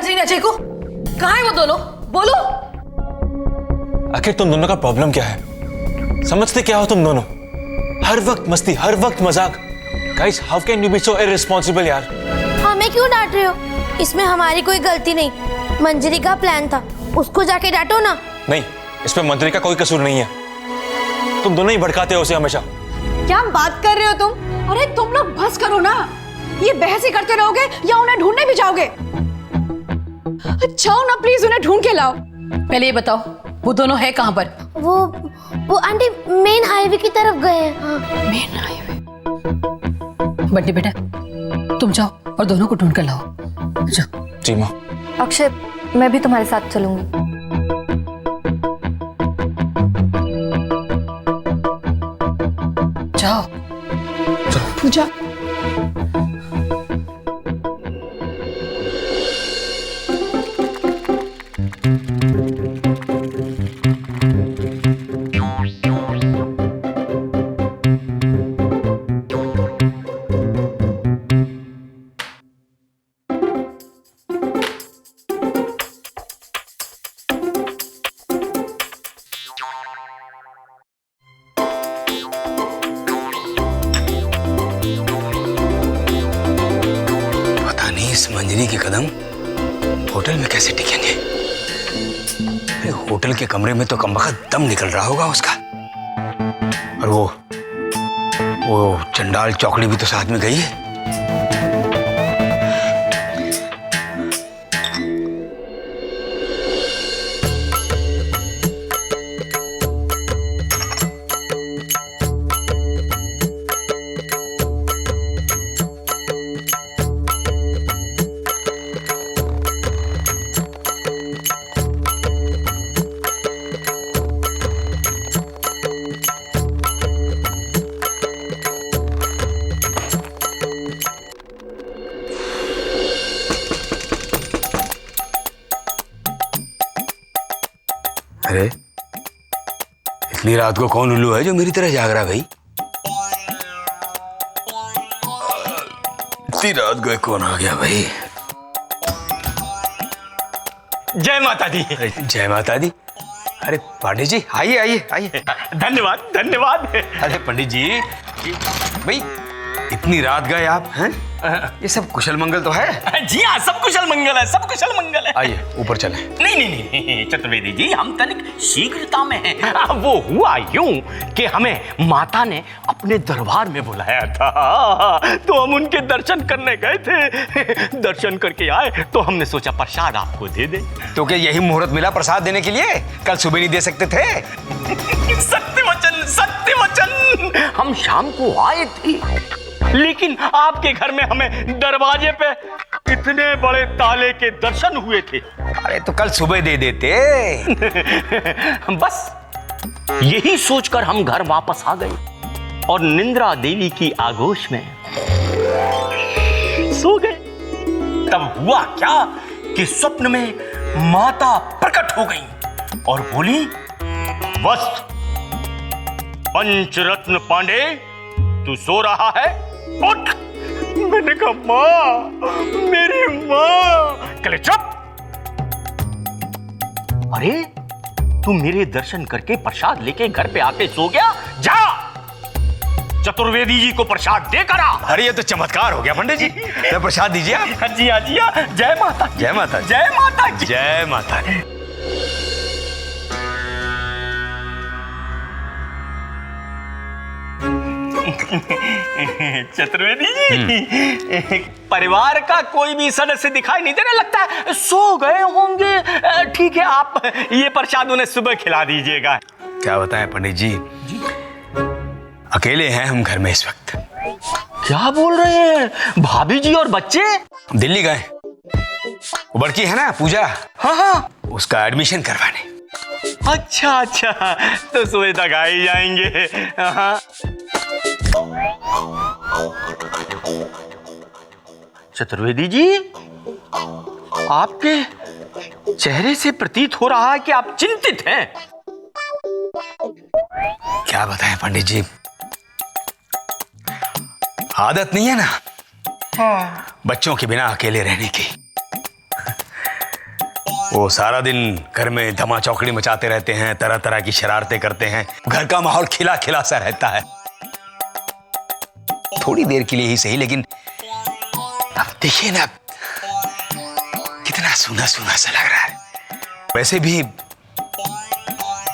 मंजरी अजय को? कहाँ है वो दोनों? बोलो। आखिर तुम दोनों का प्रॉब्लम क्या है? समझते क्या हो तुम दोनों? हर वक्त मस्ती, हर वक्त मजाक। Guys, how can you be so irresponsible यार? हमें क्यों डांट रहे हो? इसमें हमारी कोई गलती नहीं, मंजरी का प्लान था, उसको जाके डांटो ना। नहीं, इसमें मंजरी का कोई कसूर नहीं है। तुम दोनों ही भड़काते हो उसे हमेशा। क्या बात कर रहे हो तुम? अरे तुम लोग बस करो ना, ये बहस ही करते रहोगे या उन्हें ढूंढने भी जाओगे? जाओ ना प्लीज, उन्हें ढूंढ के लाओ। पहले ये बताओ, वो दोनों है कहाँ पर? वो आंटी मेन हाईवे की तरफ गए हैं। हाँ। Main highway. बंटी बेटा, तुम जाओ और दोनों को ढूंढ कर लाओ। जाओ। जी माँ। अक्षय, मैं भी तुम्हारे साथ चलूंगी। जाओ। पूजा। इस मंजरी के कदम होटल में कैसे टिकेंगे? होटल के कमरे में तो कमबख्त दम निकल रहा होगा उसका। और वो चंडाल चौकड़ी भी तो साथ में गई है। अरे इतनी रात को कौन उल्लू है जो मेरी तरह जाग रहा भाई? इतनी रात को कौन आ गया भाई? जय माता दी। जय माता दी। अरे पांडे जी, आइए आइए आइए। धन्यवाद धन्यवाद। अरे पंडित जी भाई, इतनी रात गए आप हैं? ये सब कुशल मंगल तो है? जी हाँ, सब कुशल मंगल है, सब कुशल मंगल है। आइए ऊपर चलें। नहीं चतुर्वेदी जी, हम तनिक शीघ्रता में हैं। वो हुआ यूं कि हमें माता ने अपने दरबार में बुलाया था, तो हम उनके दर्शन करने गए थे। दर्शन करके आए तो हमने सोचा प्रसाद आपको दे दे। तो क्या यही मुहूर्त मिला प्रसाद देने के लिए? कल सुबह नहीं दे सकते थे? सत्य वचन, सत्य वचन। हम शाम को आए थे, लेकिन आपके घर में हमें दरवाजे पे इतने बड़े ताले के दर्शन हुए थे। अरे तो कल सुबह दे देते। बस यही सोचकर हम घर वापस आ गए और निंद्रा देवी की आगोश में सो गए। तब हुआ क्या कि स्वप्न में माता प्रकट हो गई और बोली, वस्त पंचरत्न पांडे, तू सो रहा है, उठ। मैंने कहा, माँ, मेरी माँ। कहले चुप। अरे तू मेरे दर्शन करके प्रसाद लेके घर पे आके सो गया? जा चतुर्वेदी जी को प्रसाद दे करा। अरे ये तो चमत्कार हो गया पंडित जी। तो प्रसाद दीजिए आप। जी हाँ जी हाँ। जय माता, जय माता, जय माता, जय माता। चतुर्वेदी जी, परिवार का कोई भी सदस्य दिखाई नहीं देने लगता है, सो गए होंगे। ठीक है, आप ये प्रसाद उन्हें सुबह खिला दीजिएगा। क्या बताएं पंडित जी, अकेले हैं हम घर में इस वक्त। क्या बोल रहे हैं? भाभी जी और बच्चे दिल्ली गए। वो बड़की है ना पूजा, हाँ, उसका एडमिशन करवाने। अच्छा, तो सुबह तक आ ही जाएंगे। हाँ। चतुर्वेदी जी, आपके चेहरे से प्रतीत हो रहा है कि आप चिंतित हैं। क्या बताएं पंडित जी, आदत नहीं है ना बच्चों के बिना अकेले रहने की। वो सारा दिन घर में धमा चौकड़ी मचाते रहते हैं, तरह तरह की शरारतें करते हैं, घर का माहौल खिला खिला सा रहता है। थोड़ी देर के लिए ही सही, लेकिन अब देखिए ना कितना सूना सूना सा लग रहा है। वैसे भी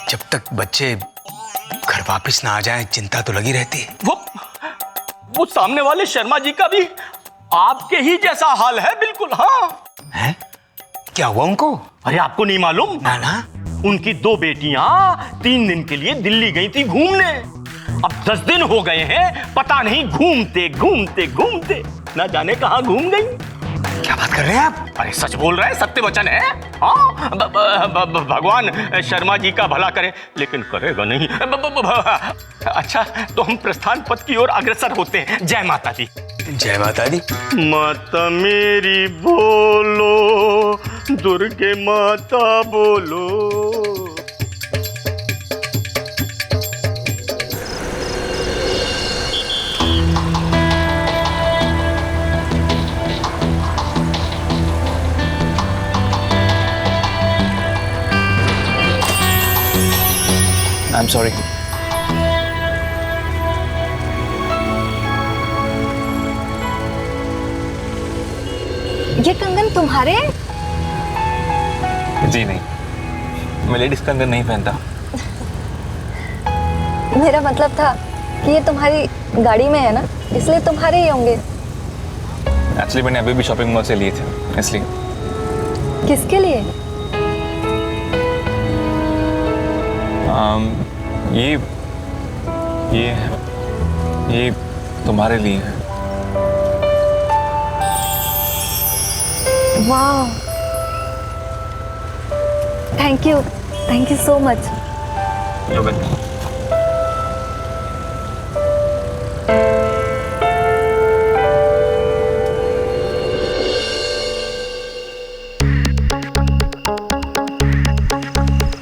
जब तक बच्चे घर वापस ना आ जाएं, चिंता तो लगी रहती है। वो सामने वाले शर्मा जी का भी आपके ही जैसा हाल है, बिल्कुल। हाँ हैं? क्या हुआ उनको? अरे आपको नहीं मालूम? ना ना। उनकी 2 बेटियां 3 दिन के लिए दिल्ली गई थी घूमने। अब 10 दिन हो गए हैं, पता नहीं घूमते घूमते घूमते ना जाने कहां घूम गई। क्या बात कर रहे हैं आप? अरे सच बोल रहे हैं, सत्य वचन है। हाँ, भगवान शर्मा जी का भला करे, लेकिन करेगा नहीं। अच्छा, तो हम प्रस्थान पथ की ओर अग्रसर होते हैं। जय माता दी। जय माता दी। माता मेरी बोलो, दुर्गे माता बोलो। I am sorry. ये कंगन तुम्हारे हैं? जी नहीं, मैं लेडीज कंगन नहीं पहनता। मेरा मतलब था कि ये तुम्हारी गाड़ी में है ना, इसलिए तुम्हारे ही होंगे। एक्चुअली मैंने अभी भी शॉपिंग मॉल से लिए थे, इसलिए। किसके लिए? ये तुम्हारे लिए है। वाह, thank you so much. You're welcome.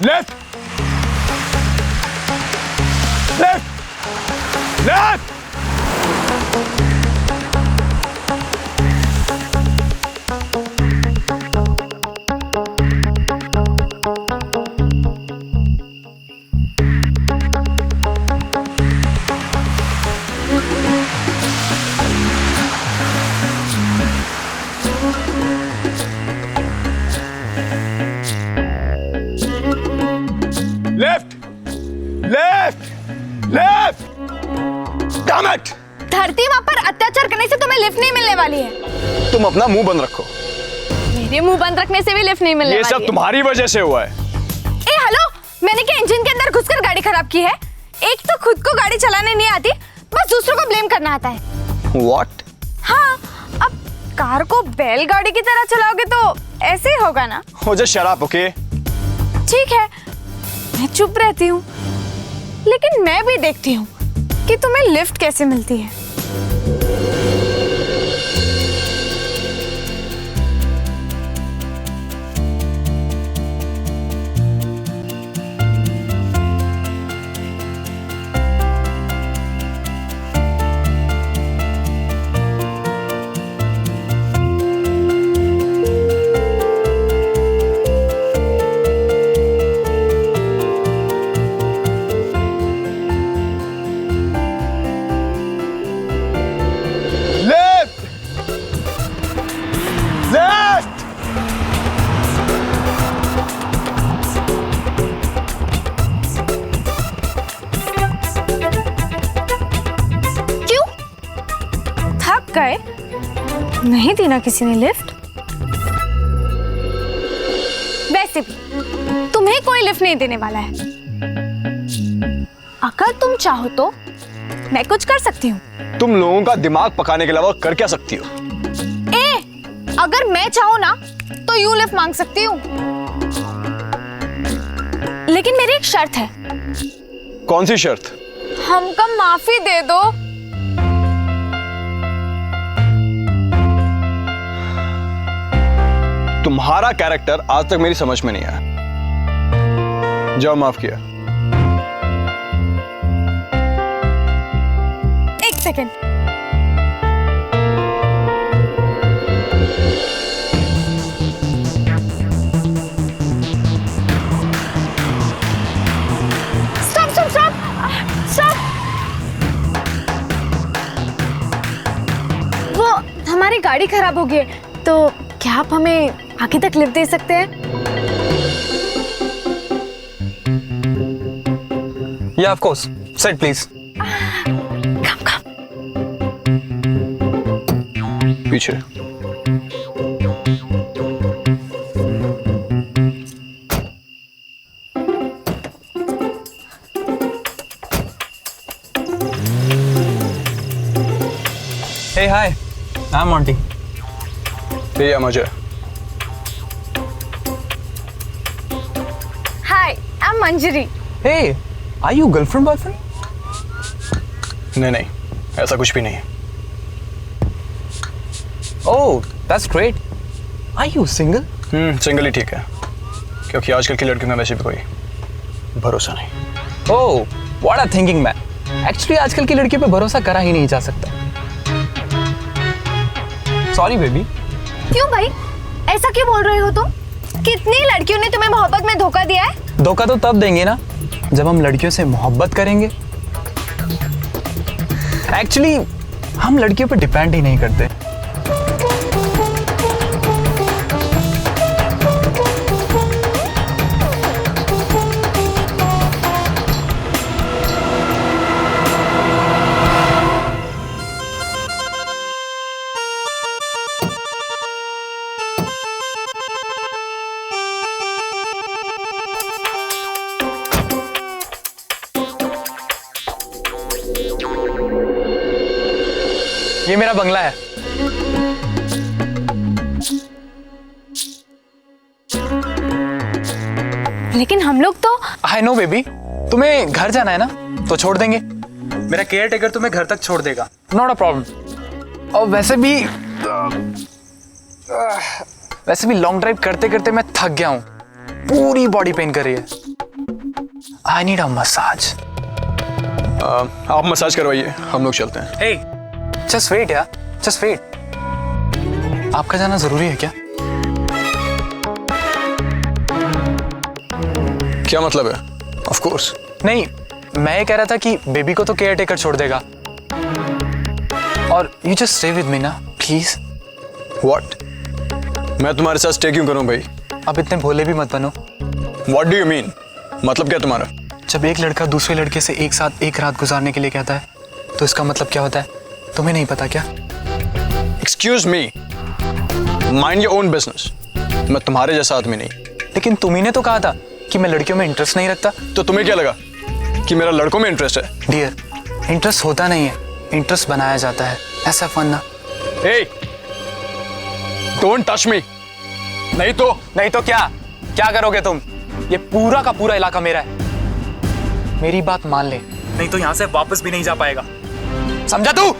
Left left left. Left left left. Damn it. धरती माँ पर अत्याचार करने से तुम्हें लिफ्ट नहीं मिलने वाली है। तुम अपना मुंह बंद रखो। मेरे मुंह बंद रखने से भी लिफ्ट नहीं मिलने ये वाली सब है। तुम्हारी वजह से हुआ है। ए हेलो, मैंने क्या इंजन के अंदर घुसकर गाड़ी खराब की है? एक तो खुद को गाड़ी चलाने नहीं आती, बस दूसरों को ब्लेम करना आता है। What? हाँ, अब कार को बैलगाड़ी की तरह चलाओगे तो ऐसे ही होगा ना। हो जा शराब, ओके? ठीक है, मैं चुप रहती हूँ, लेकिन मैं भी देखती हूँ कि तुम्हें लिफ्ट कैसे मिलती है। Left left. क्यों? थक गए? नहीं दी ना किसी ने लिफ्ट? वैसे भी तुम्हें कोई लिफ्ट नहीं देने वाला है। अगर तुम चाहो तो मैं कुछ कर सकती हूँ। तुम लोगों का दिमाग पकाने के अलावा कर क्या सकती हो? अगर मैं चाहूँ ना तो यूं लिफ्ट मांग सकती हूँ, लेकिन मेरी एक शर्त है। कौन सी शर्त? हमको माफी दे दो। तुम्हारा कैरेक्टर आज तक मेरी समझ में नहीं आया। जाओ, माफ किया। एक सेकेंड। गाड़ी खराब हो गई है, तो क्या आप हमें आगे तक लिफ्ट दे सकते हैं? Yeah, of course. Sit, please. कम कम। पीछे। Hey, hi. I'm Monty. ये मुझे hi, I am Manjari. Hey, are you girlfriend boyfriend? नहीं, ऐसा कुछ भी नहीं। Oh, that's great. Are you single? Single ही ठीक है, क्योंकि आजकल की लड़कियों में वैसे भी कोई भरोसा नहीं। Oh, what a thinking man. Actually, आजकल की लड़की पे भरोसा करा ही नहीं जा सकता। Sorry, baby. क्यों भाई, ऐसा क्यों बोल रहे हो तुम? कितनी लड़कियों ने तुम्हें मोहब्बत में धोखा दिया है? धोखा तो तब देंगे ना जब हम लड़कियों से मोहब्बत करेंगे। एक्चुअली हम लड़कियों पर डिपेंड ही नहीं करते। ये मेरा बंगला है। लेकिन हम लोग तो आई नो बेबी, तुम्हें घर जाना है ना, तो छोड़ देंगे। मेरा केयर टेकर तुम्हें घर तक छोड़ देगा, नॉट अ प्रॉब्लम। और वैसे भी लॉन्ग ड्राइव करते करते मैं थक गया हूँ, पूरी बॉडी पेन कर रही है। I need a massage. आप मसाज करवाइए, हम लोग चलते हैं। हे, जस्ट वेट यार, जस्ट वेट। आपका जाना जरूरी है क्या? क्या मतलब है? Of course. नहीं, मैं ये कह रहा था कि बेबी को तो केयर टेकर छोड़ देगा, और you just stay with me ना प्लीज। व्हाट? मैं तुम्हारे साथ स्टे क्यों करूं भाई? अब इतने भोले भी मत बनो। What do you mean? मतलब क्या तुम्हारा? जब एक लड़का दूसरे लड़के से एक साथ एक रात गुजारने के लिए कहता है, तो इसका मतलब क्या होता है? तुम्हें नहीं पता क्या? Excuse me, mind your own business. मैं तुम्हारे जैसा आदमी नहीं। लेकिन तुम्ही ने तो कहा था कि मैं लड़कियों में इंटरेस्ट नहीं रखता। तो तुम्हें क्या लगा कि मेरा लड़कों में इंटरेस्ट है? डियर, इंटरेस्ट होता नहीं है, इंटरेस्ट बनाया जाता है। ऐसा फन ना। Hey, don't touch me. नहीं तो क्या करोगे तुम? ये पूरा का पूरा इलाका मेरा है। मेरी बात मान ले, नहीं तो यहां से वापस भी नहीं जा पाएगा, समझा तू?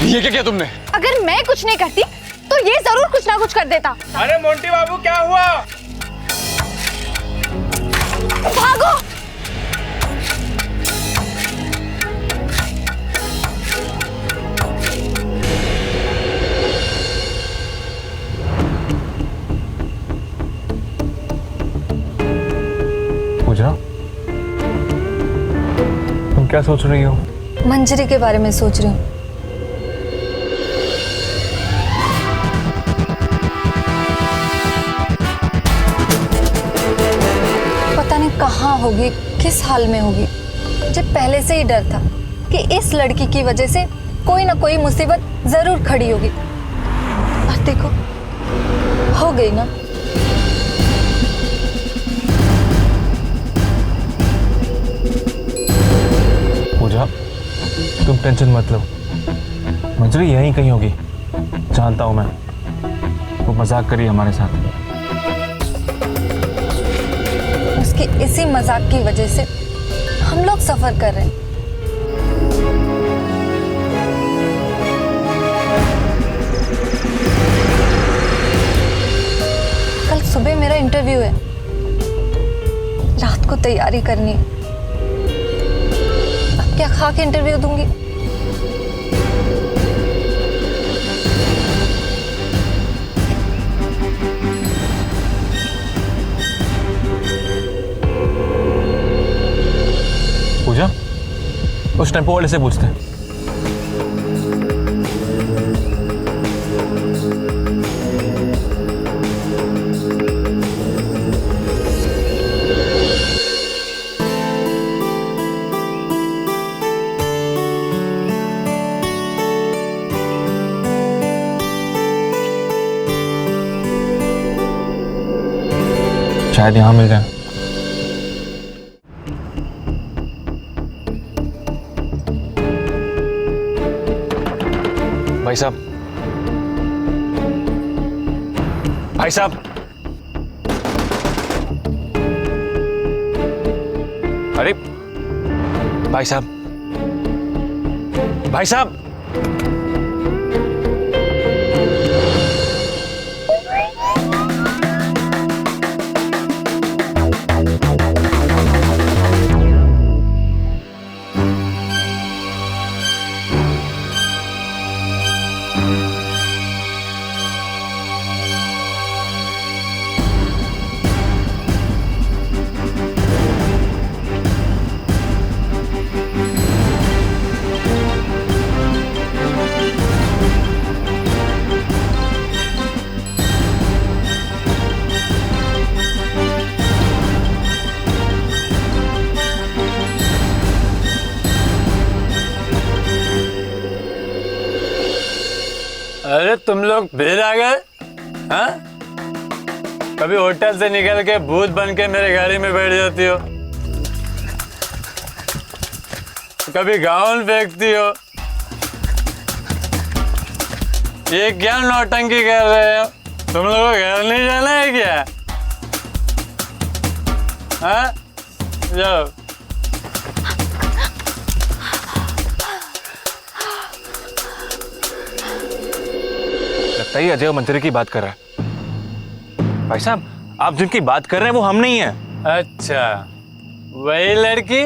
ये क्या किया तुमने? अगर मैं कुछ नहीं करती तो ये जरूर कुछ ना कुछ कर देता। अरे मोंटी बाबू, क्या हुआ? भागो! पूजा, तुम क्या सोच रही हो? मंजरी के बारे में सोच रही हूँ। पता नहीं कहाँ होगी, किस हाल में होगी। मुझे पहले से ही डर था कि इस लड़की की वजह से कोई ना कोई मुसीबत जरूर खड़ी होगी। और देखो, हो गई ना। पूजा, तुम टेंशन मत लो, मंजरी यहीं कहीं होगी, जानता हूं मैं। वो मजाक करी हमारे साथ। उसके इसी मजाक की वजह से हम लोग सफर कर रहे हैं। कल सुबह मेरा इंटरव्यू है, रात को तैयारी करनी है। अब क्या खा के इंटरव्यू दूंगी? उस टेम्पो वाले से पूछते हैं। शायद यहाँ मिल जाए। भाई साहब, भाई साहब, अरे भाई साहब, भाई साहब, अरे तुम लोग फिर आ गए? हाँ? कभी होटल से निकल के भूत बन के मेरे गाड़ी में बैठ जाती हो, कभी गाउन फेंकती हो। ये क्या नौटंकी कर रहे हो? तुम लोगों को घर नहीं जाना है क्या? हाँ? जाओ। लगता है अजय और मंजरी की बात कर रहा है। भाई साहब, आप जिनकी बात कर रहे हैं वो हम नहीं है। अच्छा, वही लड़की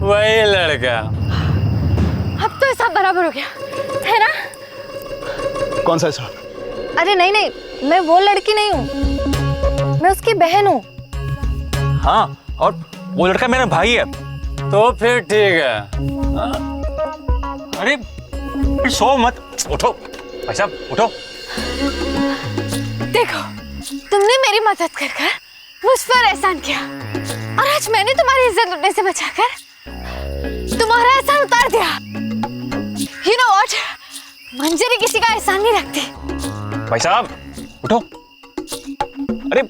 वही लड़का। अब तो सब बराबर हो गया है ना? कौन सा हिसाब? अरे नहीं नहीं, मैं वो लड़की नहीं हूँ, मैं उसकी बहन हूँ। हाँ, और वो लड़का मेरा भाई है। तो फिर ठीक है। अरे फिर सो मत, उठो भाई साहब, उठो। देखो, तुमने मेरी मदद कर कर मुझ पर एहसान किया और आज मैंने तुम्हारी इज्जत लुटने से बचाकर तुम्हारा एहसान उतार दिया। You know what? मंजरी किसी का एहसान नहीं रखती। भाई साहब उठो। अरे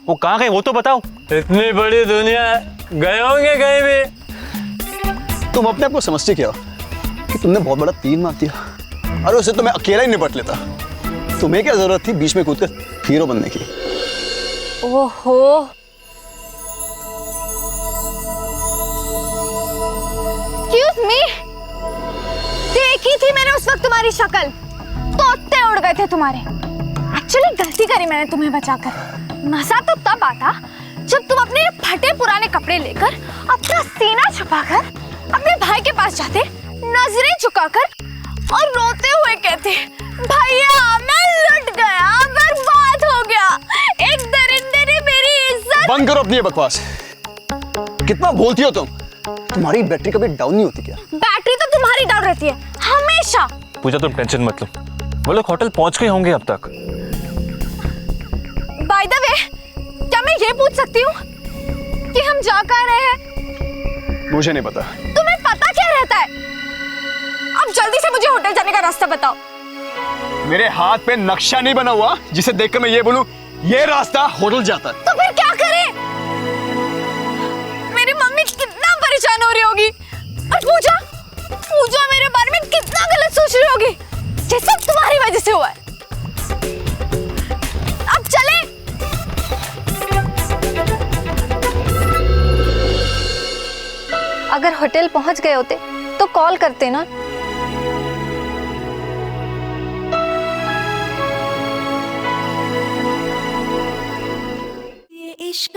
वो कहाँ गए वो तो बताओ। इतनी बड़ी दुनिया है, गए होंगे कहीं भी। तुम अपने आप को समझते क्या हो कि तुमने बहुत बड़ा तीर मार दिया? अरे उसे तो मैं अकेला ही निपट लेता। तुम्हें क्या जरूरत थी बीच में कूदकर हीरो बनने की? ओहो, Excuse me? देखी थी मैंने उस वक्त तुम्हारी शक्ल, तोते उड़ गए थे तुम्हारे। एक्चुअली गलती करी मैंने तुम्हें बचाकर। मजा तो तब आता जब तुम अपने फटे पुराने कपड़े लेकर अपना सीना छुपाकर अपने भाई के पास जाते, नजरें झुकाकर और रोते हुए कहते, भैया मैं लुट गया, बर्बाद हो गया, एक दरिंदे ने मेरी इज्जत। बंद करो अपनी ये बकवास। कितना बोलती हो तुम? तुम्हारी बैटरी कभी डाउन नहीं होती क्या? बैटरी तो तुम्हारी डाउन रहती है हमेशा। पूजा तुम टेंशन मत लो, वो लोग होटल पहुंच गए होंगे अब तक। बाय द वे, क्या मैं ये पूछ सकती हूँ कि हम जा कहाँ रहे हैं? मुझे नहीं पता। तुम्हें पता क्या रहता है? अब जल्दी से मुझे होटल जाने का रास्ता बताओ। मेरे हाथ पे नक्शा नहीं बना हुआ जिसे देखकर मैं ये बोलूं ये रास्ता होटल जाता है। तो फिर क्या करें? मेरी मम्मी कितना परेशान हो रही होगी और पूजा मेरे बारे में कितना गलत सोच रही होगी, ये सब तुम्हारी वजह से हुआ है। अब चले। अगर होटल पहुंच गए होते तो कॉल करते ना। ये इश्क